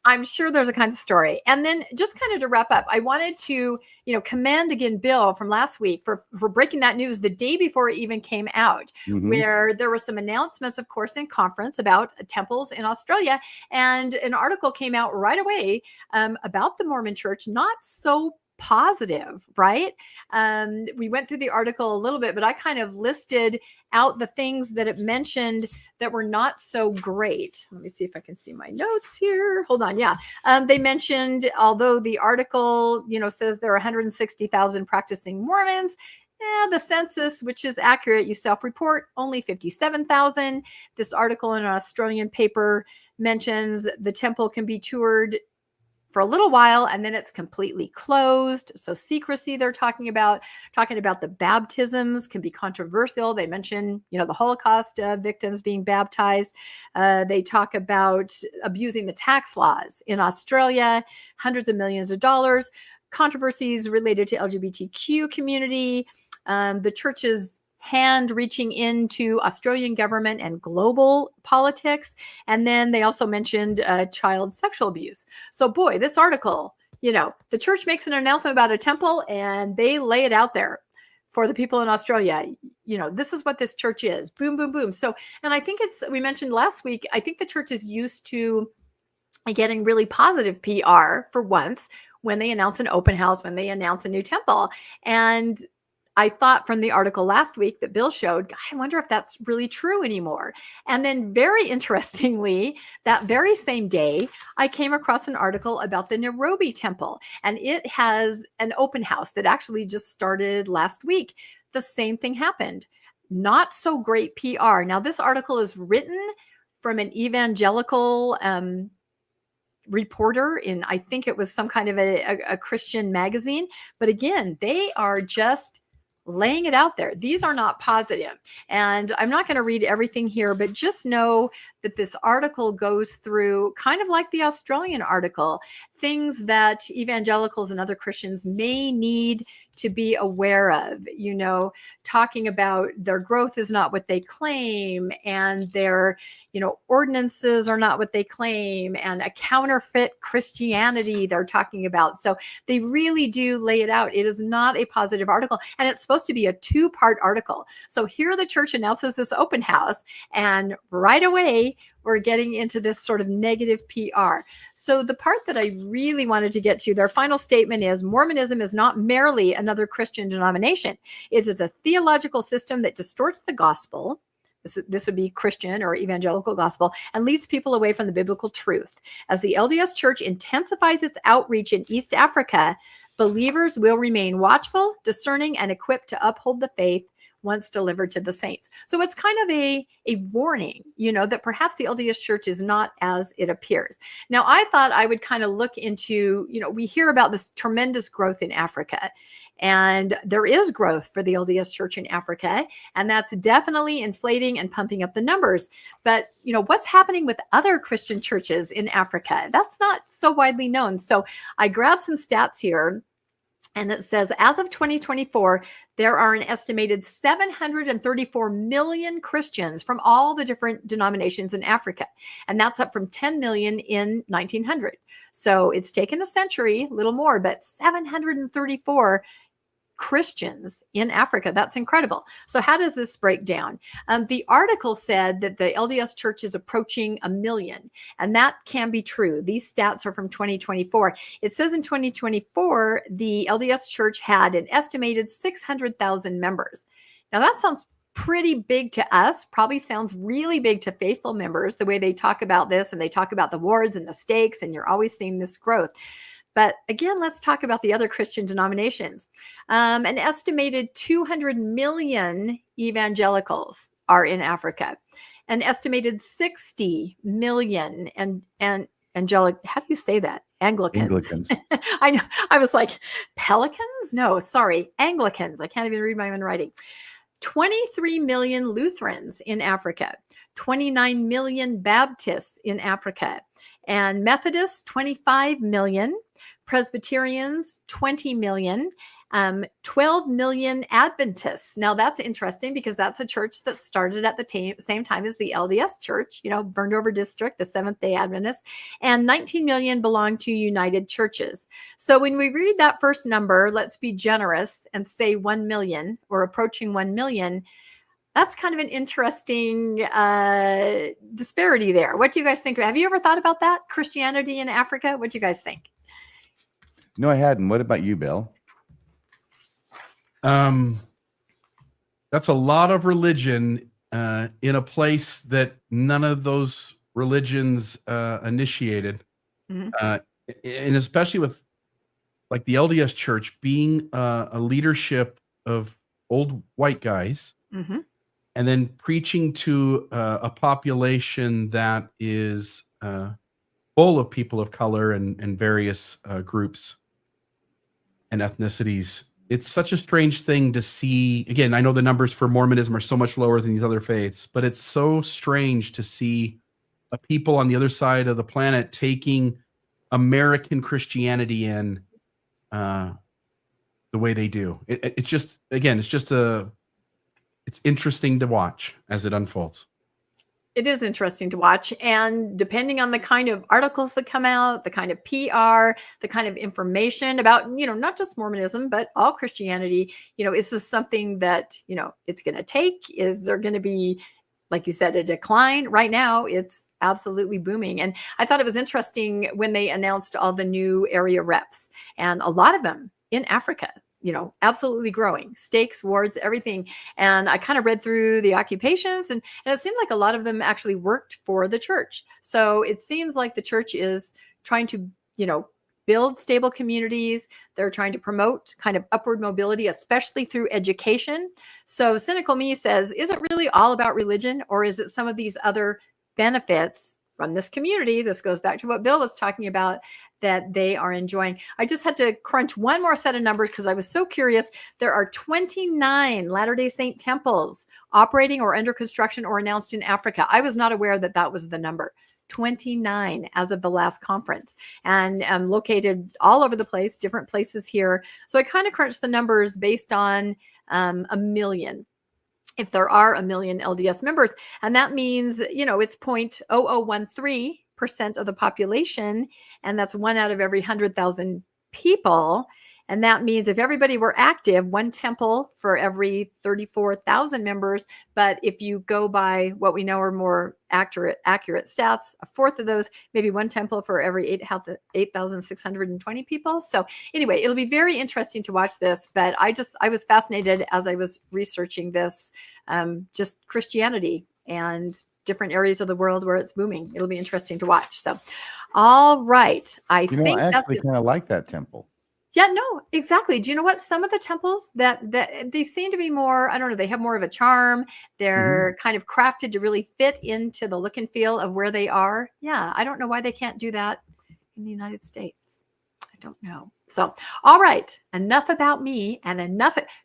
I'm sure there's a kind of story. And then just kind of to wrap up, I wanted to, commend again Bill from last week for breaking that news the day before it even came out, where there were some announcements, of course, in conference about temples in Australia. And an article came out right away about the Mormon Church, not so positive, right? We went through the article a little bit, but I kind of listed out the things that it mentioned that were not so great. Let me see if I can see my notes here. Hold on. Yeah. They mentioned, although the article, says there are 160,000 practicing Mormons, the census, which is accurate, you self-report, only 57,000. This article in an Australian paper mentions the temple can be toured for a little while, and then it's completely closed. So secrecy they're talking about the baptisms can be controversial. They mention, the Holocaust victims being baptized. They talk about abusing the tax laws in Australia, hundreds of millions of dollars, controversies related to LGBTQ community, the church's hand reaching into Australian government and global politics. And then they also mentioned child sexual abuse. So boy, this article, the church makes an announcement about a temple and they lay it out there for the people in Australia. This is what this church is. Boom, boom, boom. So, and I think we mentioned last week, I think the church is used to getting really positive PR for once when they announce an open house, when they announce a new temple. And I thought from the article last week that Bill showed, I wonder if that's really true anymore. And then very interestingly, that very same day, I came across an article about the Nairobi temple, and it has an open house that actually just started last week. The same thing happened. Not so great PR. Now, this article is written from an evangelical reporter in, I think it was some kind of a Christian magazine. But again, they are just laying it out there. These are not positive. And I'm not going to read everything here, but just know that this article goes through kind of like the Australian article, things that evangelicals and other Christians may need to be aware of, talking about their growth is not what they claim, and their, ordinances are not what they claim, and a counterfeit Christianity they're talking about. So they really do lay it out. It is not a positive article, and it's supposed to be a 2-part article. So here the church announces this open house, and right away we're getting into this sort of negative PR. So the part that I really wanted to get to, their final statement is, Mormonism is not merely another Christian denomination. It is a theological system that distorts the gospel. This would be Christian or evangelical gospel, and leads people away from the biblical truth. As the LDS Church intensifies its outreach in East Africa, believers will remain watchful, discerning, and equipped to uphold the faith once delivered to the saints. So it's kind of a warning, that perhaps the LDS Church is not as it appears. Now, I thought I would kind of look into, we hear about this tremendous growth in Africa, and there is growth for the LDS Church in Africa, and that's definitely inflating and pumping up the numbers. But, what's happening with other Christian churches in Africa? That's not so widely known. So I grabbed some stats here. And it says, as of 2024, there are an estimated 734 million Christians from all the different denominations in Africa. And that's up from 10 million in 1900. So it's taken a century, a little more, but 734 Christians in Africa. That's incredible. So how does this break down? The article said that the LDS Church is approaching 1 million, and that can be true. These stats are from 2024. It says in 2024, the LDS Church had an estimated 600,000 members. Now that sounds pretty big to us, probably sounds really big to faithful members, the way they talk about this, and they talk about the wards and the stakes, and you're always seeing this growth. But again, let's talk about the other Christian denominations. An estimated 200 million evangelicals are in Africa. An estimated 60 million angelic, how do you say that? Anglicans. I know. I was like, Pelicans? No, sorry, Anglicans. I can't even read my own writing. 23 million Lutherans in Africa. 29 million Baptists in Africa. And Methodists, 25 million. Presbyterians, 20 million. 12 million Adventists. Now that's interesting because that's a church that started at the same time as the LDS church, burned over district, the Seventh-day Adventists, and 19 million belong to United Churches. So when we read that first number, let's be generous and say 1 million or approaching 1 million. That's kind of an interesting disparity there. What do you guys think? Have you ever thought about that? Christianity in Africa? What do you guys think? No, I hadn't. What about you, Bill? That's a lot of religion in a place that none of those religions initiated. And especially with like the LDS church being a leadership of old white guys, and then preaching to a population that is full of people of color and various groups and ethnicities. It's such a strange thing to see. Again, I know the numbers for Mormonism are so much lower than these other faiths, but it's so strange to see a people on the other side of the planet taking American Christianity in the way they do. It's just, again, it's interesting to watch as it unfolds. It is interesting to watch. And depending on the kind of articles that come out, the kind of PR, the kind of information about, not just Mormonism, but all Christianity, is this something that, it's going to take? Is there going to be, like you said, a decline? Right now, it's absolutely booming. And I thought it was interesting when they announced all the new area reps, and a lot of them in Africa, absolutely growing, stakes, wards, everything. And I kind of read through the occupations and it seemed like a lot of them actually worked for the church. So it seems like the church is trying to, build stable communities. They're trying to promote kind of upward mobility, especially through education. So cynical me says, is it really all about religion, or is it some of these other benefits from this community? This goes back to what Bill was talking about, that they are enjoying. I just had to crunch one more set of numbers because I was so curious. There are 29 Latter-day Saint temples operating or under construction or announced in Africa. I was not aware that that was the number. 29 as of the last conference, and located all over the place, different places here. So I kind of crunched the numbers based on 1 million. If there are 1 million LDS members, and that means, it's 0.0013% of the population, and that's 1 out of every 100,000 people. And that means if everybody were active, 1 temple for every 34,000 members. But if you go by what we know are more accurate stats, a fourth of those, maybe 1 temple for every 8,620 people. So anyway, it'll be very interesting to watch this. But I was fascinated as I was researching this, just Christianity and different areas of the world where it's booming. It'll be interesting to watch. So, all right. I think I actually kind of like that temple. Yeah, no, exactly. Do you know what? Some of the temples that they seem to be more, I don't know, they have more of a charm. They're kind of crafted to really fit into the look and feel of where they are. Yeah, I don't know why they can't do that in the United States. I don't know. So, all right, enough about me and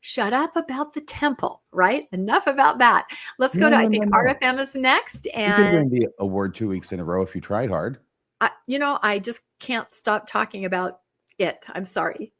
shut up about the temple, right? Enough about that. Let's go to, I think RFM is next. And you could win the award 2 weeks in a row if you tried hard. I just can't stop talking about it. I'm sorry.